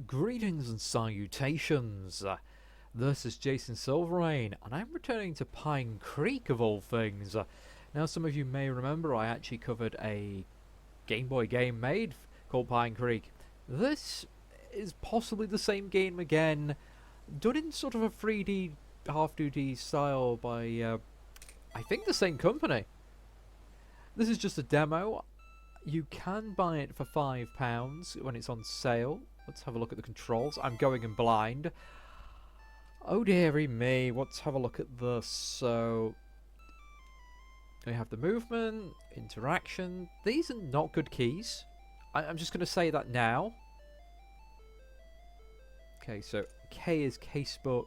Greetings and salutations. This is Jason Silverain, and I'm returning to Pine Creek of all things. Now, some of you may remember I actually covered a Game Boy game called Pine Creek. This is possibly the same game again, done in sort of a 3D half 2D style by, I think, the same company. This is just a demo. You can buy it for £5 when it's on sale. Let's have a look at the controls. I'm going in blind. Oh dearie me, let's have a look at this. So, we have the movement, interaction. These are not good keys. I'm just going to say that now. Okay, so K is casebook.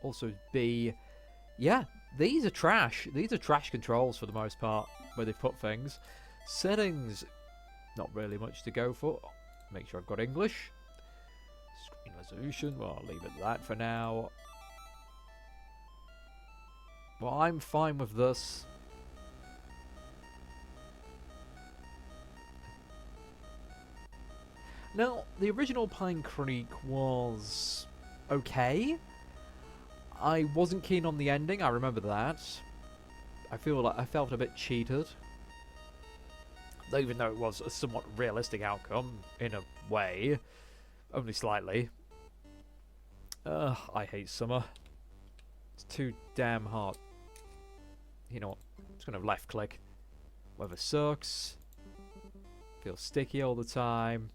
Also B. Yeah, these are trash. These are trash controls for the most part, where they've put things. Settings, not really much to go for. Make sure I've got English. Screen resolution, well, I'll leave it at that for now. Well, I'm fine with this. Now, the original Pine Creek was okay. I wasn't keen on the ending, I remember that. I felt a bit cheated. Even though it was a somewhat realistic outcome, in a way. Only slightly. I hate summer. It's too damn hot. You know what? I'm just going to left click. Weather sucks. Feels sticky all the time.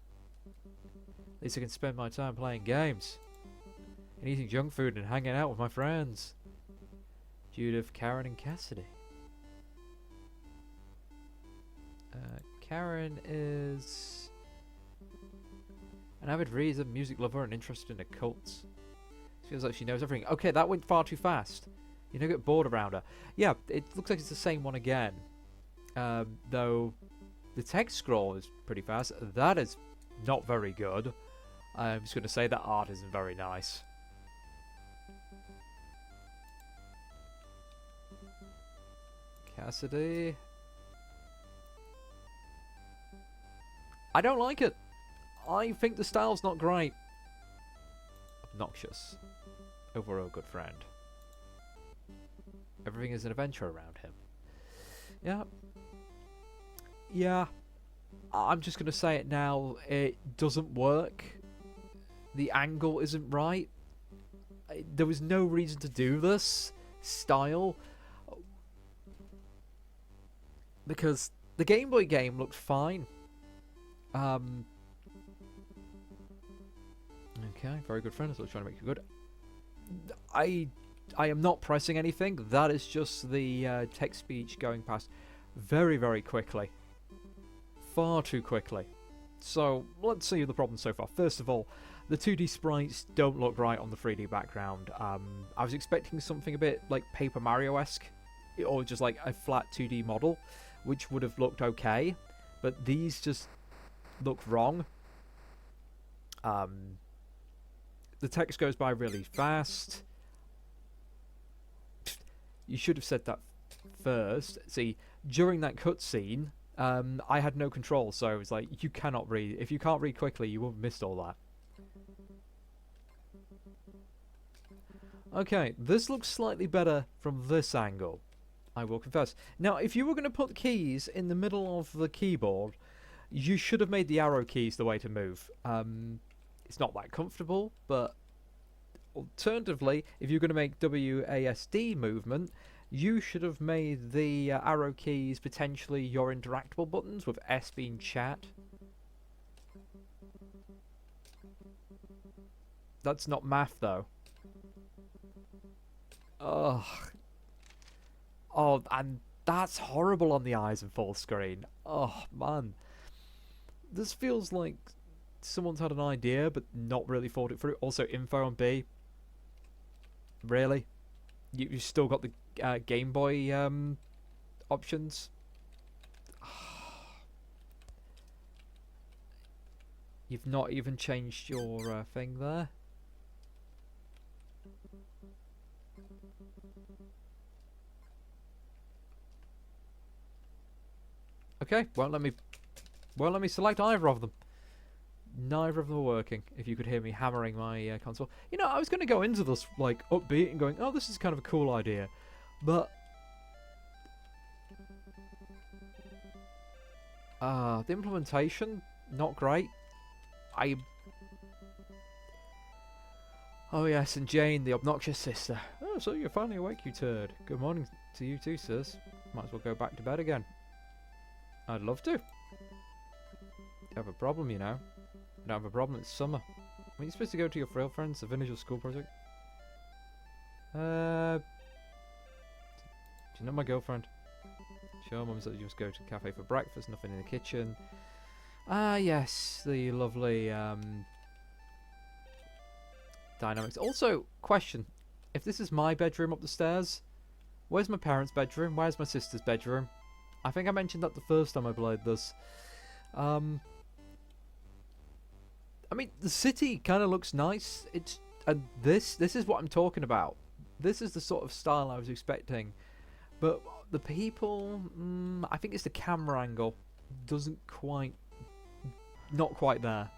At least I can spend my time playing games. And eating junk food and hanging out with my friends. Judith, Karen and Cassidy. Karen is an avid reader, music lover, and interested in occults. Feels like she knows everything. Okay, that went far too fast. You don't get bored around her. Yeah, it looks like it's the same one again. Though the text scroll is pretty fast. That is not very good. I'm just going to say that art isn't very nice. Cassidy. I don't like it. I think the style's not great. Obnoxious. Overall good friend. Everything is an adventure around him. Yeah. Yeah. I'm just going to say it now. It doesn't work. The angle isn't right. There was no reason to do this style. Because the Game Boy game looked fine. Okay, very good friend. I was trying to make you good. I am not pressing anything. That is just the text speech going past very, very quickly. Far too quickly. So, let's see the problem so far. First of all, the 2D sprites don't look right on the 3D background. I was expecting something a bit like Paper Mario-esque, or just like a flat 2D model, which would have looked okay. But these just look wrong. The text goes by really fast. You should have said that first. See, during that cutscene, I had no control, so it was like, you cannot read. If you can't read quickly, you will have missed all that. Okay, this looks slightly better from this angle, I will confess. Now, if you were going to put keys in the middle of the keyboard, you should have made the arrow keys the way to move. It's not that comfortable, but alternatively, if you're going to make WASD movement, you should have made the arrow keys potentially your interactable buttons, with S being chat. That's not math, though. Ugh. Oh, and that's horrible on the eyes in full screen. Oh, man. This feels like someone's had an idea, but not really thought it through. Also, info on B. Really? You've still got the Game Boy options? You've not even changed your thing there? Okay, well let me select either of them. Neither of them are working, if you could hear me hammering my console. You know, I was going to go into this, like, upbeat and going, oh, this is kind of a cool idea. But... the implementation, not great. Oh yes, and Jane, the obnoxious sister. Oh, so you're finally awake, you turd. Good morning to you too, sis. Might as well go back to bed again. I'd love to. You have a problem, you know. I don't have a problem, it's summer. Are you supposed to go to your frail friends to finish your school project? Do you know my girlfriend? Sure, Mum said you just go to the cafe for breakfast, nothing in the kitchen. Ah, yes, the lovely, dynamics. Also, question. If this is my bedroom up the stairs, where's my parents' bedroom? Where's my sister's bedroom? I think I mentioned that the first time I played this. I mean, the city kind of looks nice. And this is what I'm talking about. This is the sort of style I was expecting. But the people, I think it's the camera angle. Not quite there.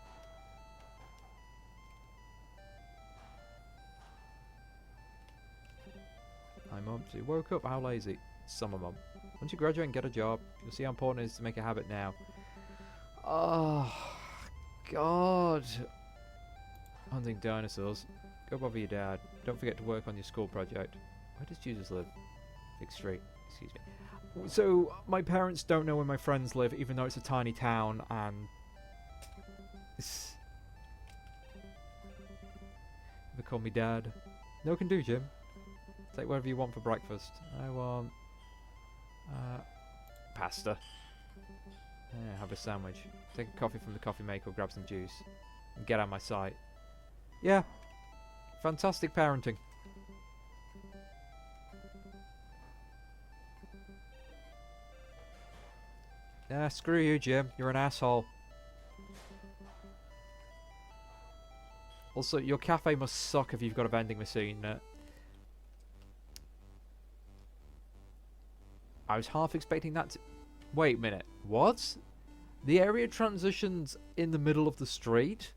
Hi Mum, so you woke up, how lazy? Summer Mum. Once you graduate and get a job, you'll see how important it is to make a habit now. Oh, God. Hunting dinosaurs. Go bother your dad. Don't forget to work on your school project. Where does Judith live? Big Street. Excuse me. So, my parents don't know where my friends live, even though it's a tiny town, and... They call me Dad. No can do, Jim. Take whatever you want for breakfast. I want... pasta. Yeah, have a sandwich. Take a coffee from the coffee maker, grab some juice. And get out of my sight. Yeah. Fantastic parenting. Yeah, screw you, Jim. You're an asshole. Also, your cafe must suck if you've got a vending machine in it. I was half expecting that to... Wait a minute. What? The area transitions in the middle of the street?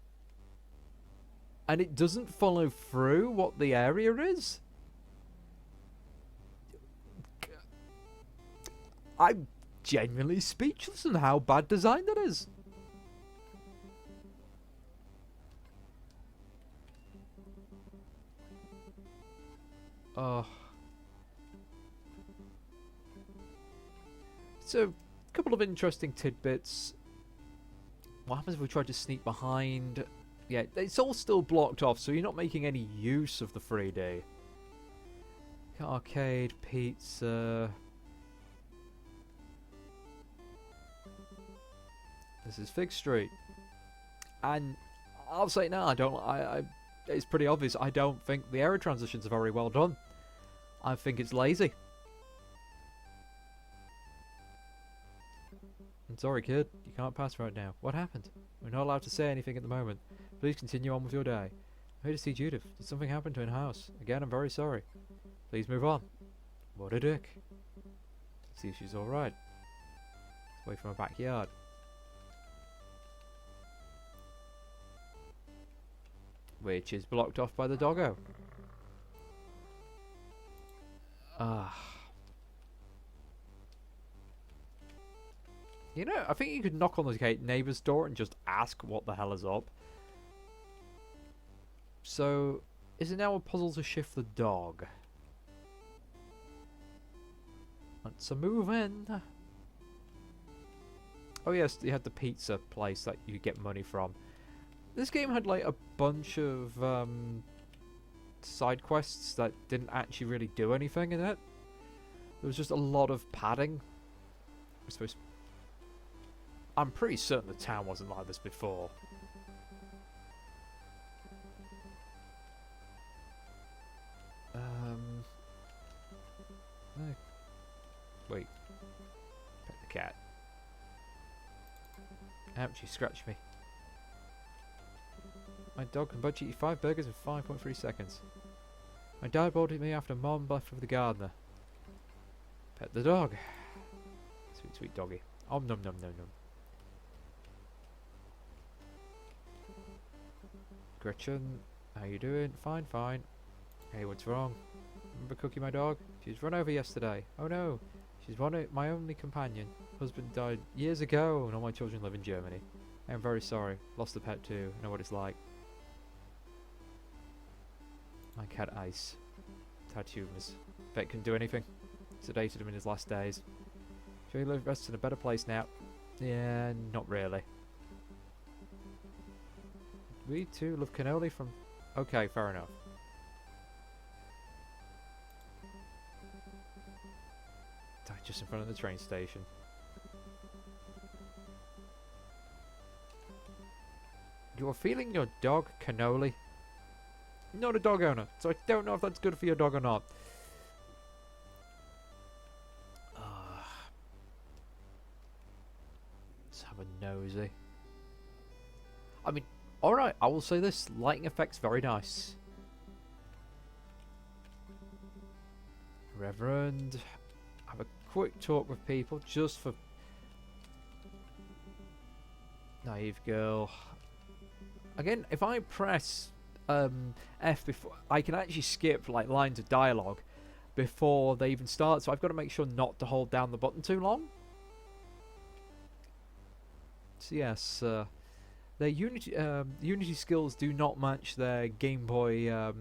And it doesn't follow through what the area is? I'm genuinely speechless on how bad design that is. So, a couple of interesting tidbits. What happens if we try to sneak behind? Yeah, it's all still blocked off, so you're not making any use of the 3D. Arcade, pizza. This is Fig Street. And I'll say now, it's pretty obvious, I don't think the area transitions are very well done. I think it's lazy. I'm sorry, kid. You can't pass right now. What happened? We're not allowed to say anything at the moment. Please continue on with your day. I'm here to see Judith. Did something happen to her house? Again, I'm very sorry. Please move on. What a dick. Let's see if she's alright. Away from her backyard. Which is blocked off by the doggo. You know, I think you could knock on the neighbour's door and just ask what the hell is up. So, is it now a puzzle to shift the dog? Let's move in. Oh yes, you had the pizza place that you get money from. This game had like a bunch of side quests that didn't actually really do anything in it. There was just a lot of padding. I'm pretty certain the town wasn't like this before. No. Wait. Pet the cat. Ouch, you scratched me. My dog can budget you 5 burgers in 5.3 seconds. My dad bought it me after Mom left with the gardener. Pet the dog. Sweet, sweet doggy. Om nom nom nom nom. Gretchen, how you doing? Fine, fine. Hey, what's wrong? Remember Cookie, my dog? She was run over yesterday. Oh no, she's my only companion. Husband died years ago, and all my children live in Germany. I am very sorry. Lost the pet too. I know what it's like. My cat Ice had tumors. Vet couldn't do anything. Sedated him in his last days. Sure, he rests in a better place now. Yeah, not really. We too love cannoli from... Okay, fair enough. Died just in front of the train station. You are feeding your dog cannoli? You're not a dog owner, so I don't know if that's good for your dog or not. Let's have a nosy. I mean, alright, I will say this. Lighting effects, very nice. Reverend. Have a quick talk with people, just for... Naive girl. Again, if I press F before, I can actually skip like lines of dialogue before they even start, so I've got to make sure not to hold down the button too long. So yes, their Unity skills do not match their Gameboy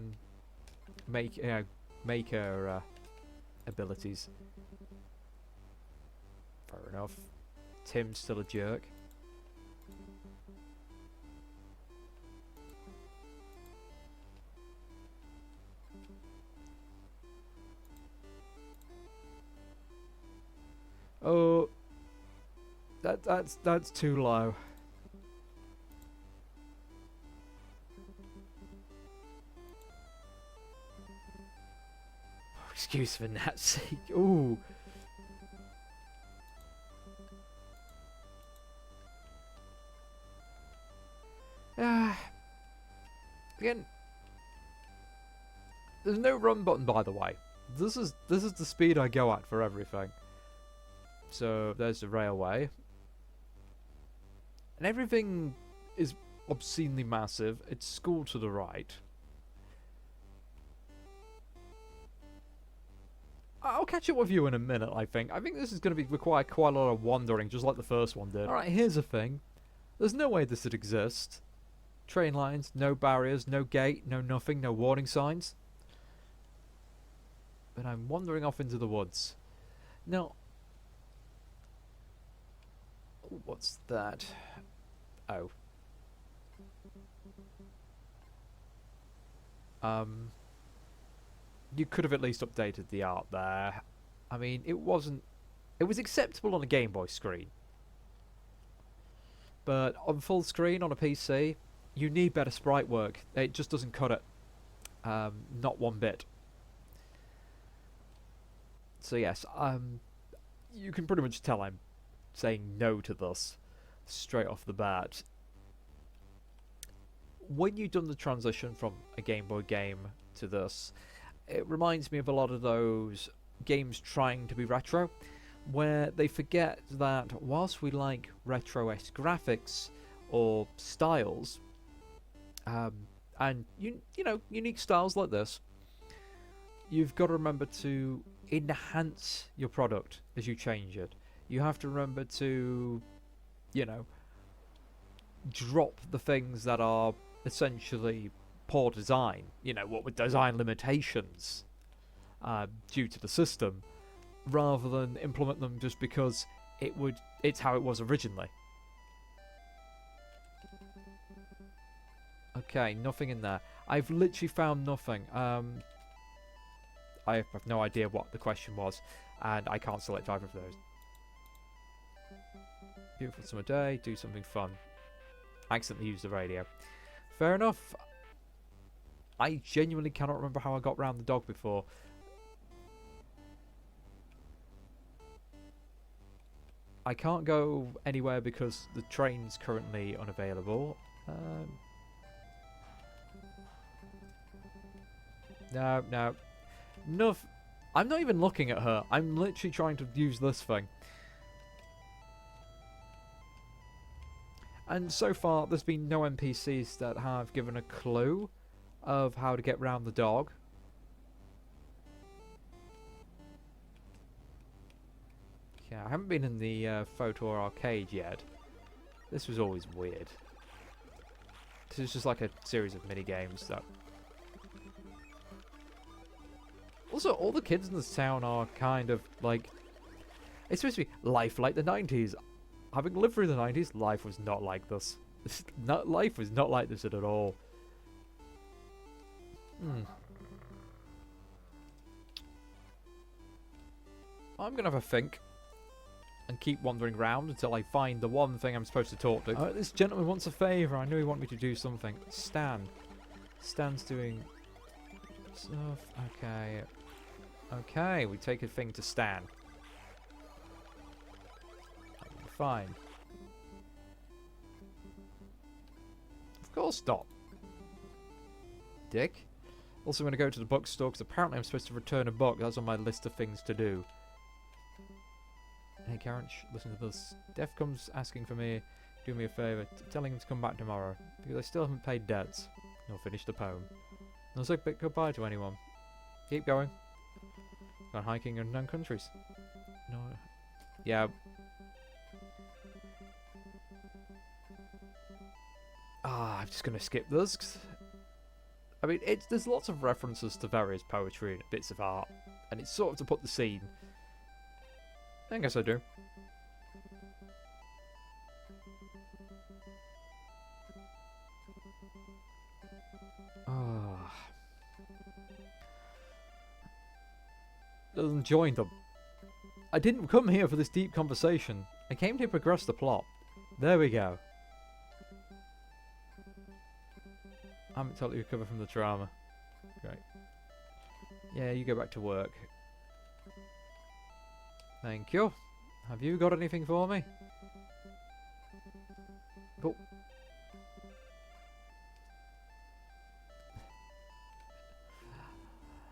Maker abilities. Fair enough. Tim's still a jerk. Oh, that's too low. Oh, excuse for Nat's sake. Ooh. Again, there's no run button, by the way. This is the speed I go at for everything. So there's the railway, and everything is obscenely massive. It's school to the right. I'll catch up with you in a minute. I think this is going to require quite a lot of wandering, just like the first one did. All right, here's the thing. There's no way this would exist. Train lines, no barriers, no gate, no nothing, no warning signs. But I'm wandering off into the woods. Now, what's that? Oh. You could have at least updated the art there. I mean, it was acceptable on a Game Boy screen. But on full screen on a PC, you need better sprite work. It just doesn't cut it. Not one bit. So yes, you can pretty much tell I'm saying no to this straight off the bat. When you've done the transition from a Game Boy game to this, it reminds me of a lot of those games trying to be retro, where they forget that whilst we like retro-esque graphics or styles, and you know, unique styles like this, you've got to remember to enhance your product as you change it. You have to remember to, you know, drop the things that are essentially poor design, you know, what with design limitations due to the system, rather than implement them just because it's how it was originally. Okay, nothing in there. I've literally found nothing. I have no idea what the question was, and I can't select either of those. Beautiful summer day, do something fun. Accidentally use the radio. Fair enough. I genuinely cannot remember how I got round the dog before. I can't go anywhere because the train's currently unavailable. No. I'm not even looking at her. I'm literally trying to use this thing. And so far, there's been no NPCs that have given a clue of how to get round the dog. Yeah, I haven't been in the photo arcade yet. This was always weird. This is just like a series of mini games that. Also, all the kids in this town are kind of like. It's supposed to be life like the 90s. Having lived through the 90s, life was not like this. Life was not like this at all. I'm gonna have a think and keep wandering around until I find the one thing I'm supposed to talk to. This gentleman wants a favour. I knew he wanted me to do something. Stan's doing stuff. Okay. Okay, we take a thing to Stan. Fine. Of course not. Dick. Also, I'm going to go to the bookstore because apparently I'm supposed to return a book. That's on my list of things to do. Hey, Karen, listen to this. Def comes asking for me, do me a favour, telling him to come back tomorrow because I still haven't paid debts. Nor finished the poem. Not say goodbye to anyone. Keep going. Gone hiking in unknown countries. No. Yeah. I'm just going to skip this. I mean, there's lots of references to various poetry and bits of art, and it's sort of to put the scene. I guess I do. Doesn't join them. I didn't come here for this deep conversation. I came to progress the plot. There we go. I haven't totally recovered from the trauma. Great. Yeah, you go back to work. Thank you. Have you got anything for me? But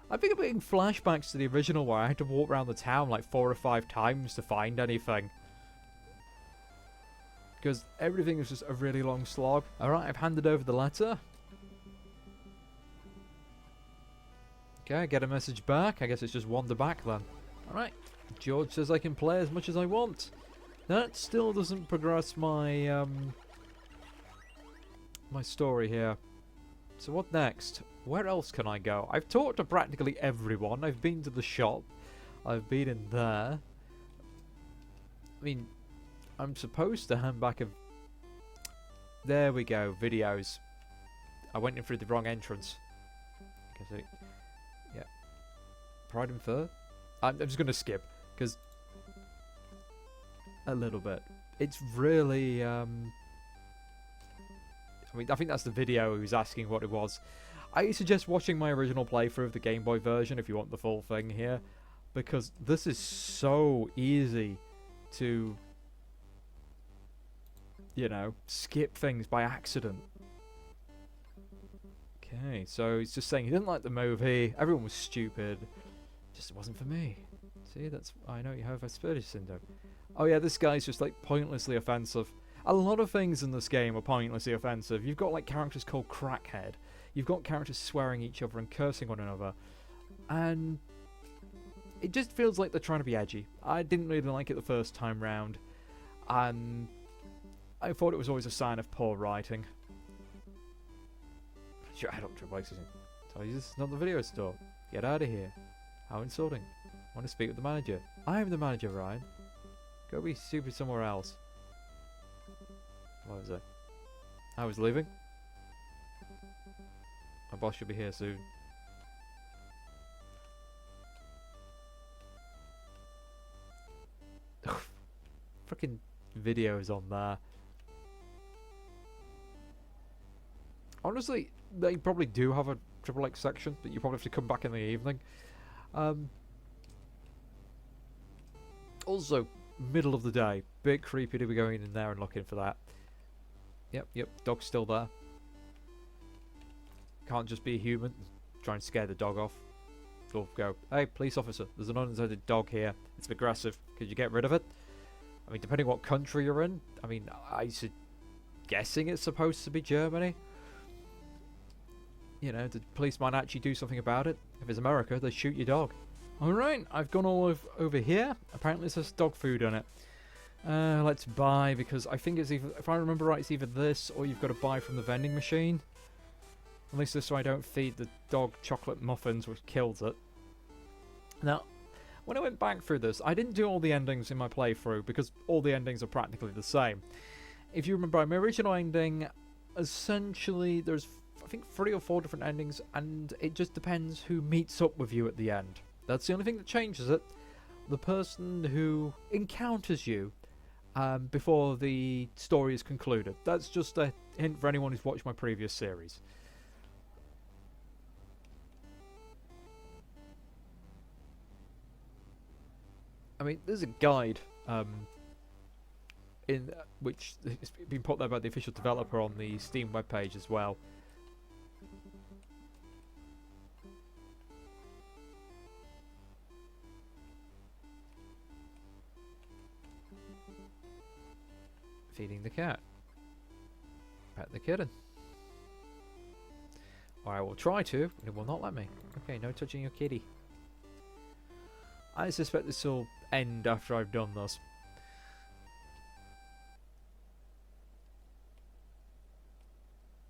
I think I'm getting flashbacks to the original where I had to walk around the town like 4 or 5 times to find anything. Because everything is just a really long slog. Alright, I've handed over the letter. Okay, get a message back. I guess it's just wander back then. Alright. George says I can play as much as I want. That still doesn't progress my my story here. So what next? Where else can I go? I've talked to practically everyone. I've been to the shop. I've been in there. I mean, I'm supposed to hand back a... There we go, videos. I went in through the wrong entrance. Yeah. Pride and Fur? I'm just going to skip, because... A little bit. It's really... I mean, I think that's the video he was asking what it was. I suggest watching my original playthrough of the Game Boy version if you want the full thing here, because this is so easy to, you know, skip things by accident. Okay, so he's just saying he didn't like the movie, everyone was stupid, just wasn't for me. See, that's, I know you have Asperger's syndrome. Oh yeah, this guy's just like pointlessly offensive. A lot of things in this game are pointlessly offensive. You've got like characters called Crackhead. You've got characters swearing at each other and cursing one another. And it just feels like they're trying to be edgy. I didn't really like it the first time round. And I thought it was always a sign of poor writing. Sure, I don't trust it. So this is not the video store. Get out of here. How insulting. I want to speak with the manager. I am the manager, Ryan. Go be stupid somewhere else. What was it? I was leaving. My boss should be here soon. Freaking videos on there. Honestly, they probably do have a XXX section, but you probably have to come back in the evening. Also, middle of the day. Bit creepy to be going in there and looking for that. Yep, dog's still there. Can't just be a human. Try and scare the dog off. Go. Hey, police officer, there's an unintended dog here. It's aggressive. Could you get rid of it? I mean, depending what country you're in. I mean, guessing it's supposed to be Germany. You know, the police might actually do something about it. If it's America, they shoot your dog. Alright, I've gone all over here. Apparently there's dog food on it. Let's buy, because I think it's either, if I remember right, it's either this or you've got to buy from the vending machine. At least this way I don't feed the dog chocolate muffins, which kills it. Now, when I went back through this, I didn't do all the endings in my playthrough, because all the endings are practically the same. If you remember, my original ending, essentially, there's, I think, 3 or 4 different endings, and it just depends who meets up with you at the end. That's the only thing that changes it. The person who encounters you before the story is concluded. That's just a hint for anyone who's watched my previous series. I mean, there's a guide in which it's been put there by the official developer on the Steam webpage as well. Feeding the cat. Pet the kitten. Or I will try to, but it will not let me. Okay, no touching your kitty. I suspect this will end after I've done this.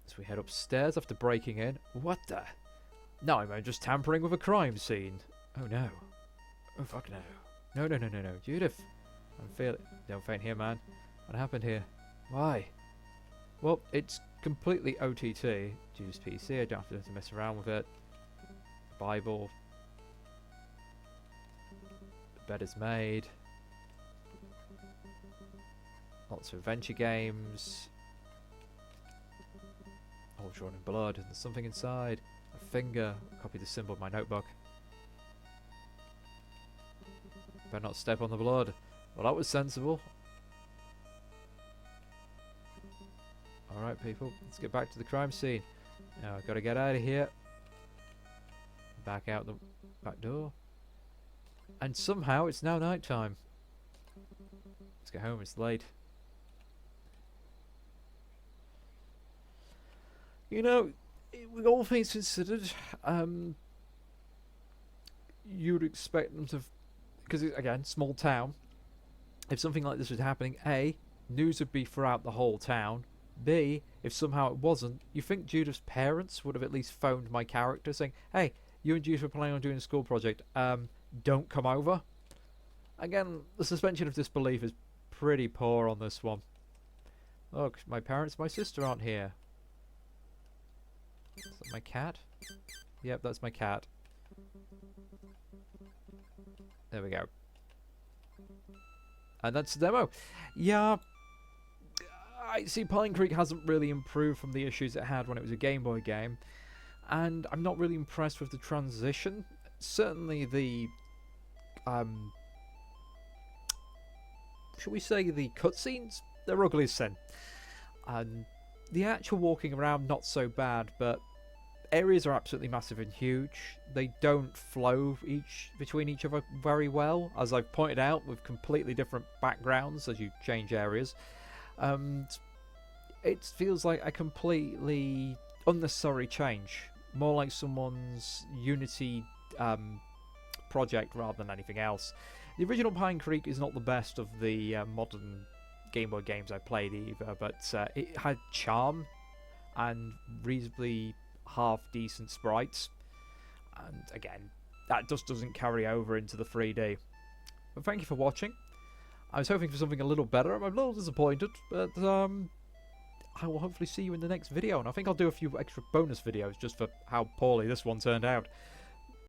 So we head upstairs after breaking in. What the? No, I'm just tampering with a crime scene. Oh no. Oh fuck no. No, no, no, no, no. Judith. I'm feeling... Don't faint here, man. What happened here? Why? Well, it's completely OTT. Judith's PC, I don't have to mess around with it. Bible. The bed is made. Lots of adventure games. All drawn in blood. There's something inside. A finger. Copy the symbol of my notebook. Better not step on the blood. Well, that was sensible. Alright, people. Let's get back to the crime scene. Now, I've got to get out of here. Back out the back door. And somehow, it's now night time. Let's get home. It's late. You know, with all things considered, you'd expect them to... Because, again, small town. If something like this was happening, A, news would be throughout the whole town. B, if somehow it wasn't, you think Judith's parents would have at least phoned my character saying, hey, you and Judith were planning on doing a school project, don't come over? Again, the suspension of disbelief is pretty poor on this one. Look, my parents, my sister aren't here. Is that my cat? Yep, that's my cat. There we go. And that's the demo. Yeah, I see Pine Creek hasn't really improved from the issues it had when it was a Game Boy game. And I'm not really impressed with the transition. Certainly the... shall we say the cutscenes? They're ugly as sin. And the actual walking around, not so bad, but areas are absolutely massive and huge. They don't flow between each other very well, as I've pointed out, with completely different backgrounds as you change areas. It feels like a completely unnecessary change, more like someone's Unity project rather than anything else. The original Pine Creek is not the best of the modern Game Boy games I played either, but it had charm and reasonably half-decent sprites, and again, that just doesn't carry over into the 3D. But thank you for watching. I was hoping for something a little better. I'm a little disappointed, but I will hopefully see you in the next video, and I think I'll do a few extra bonus videos just for how poorly this one turned out.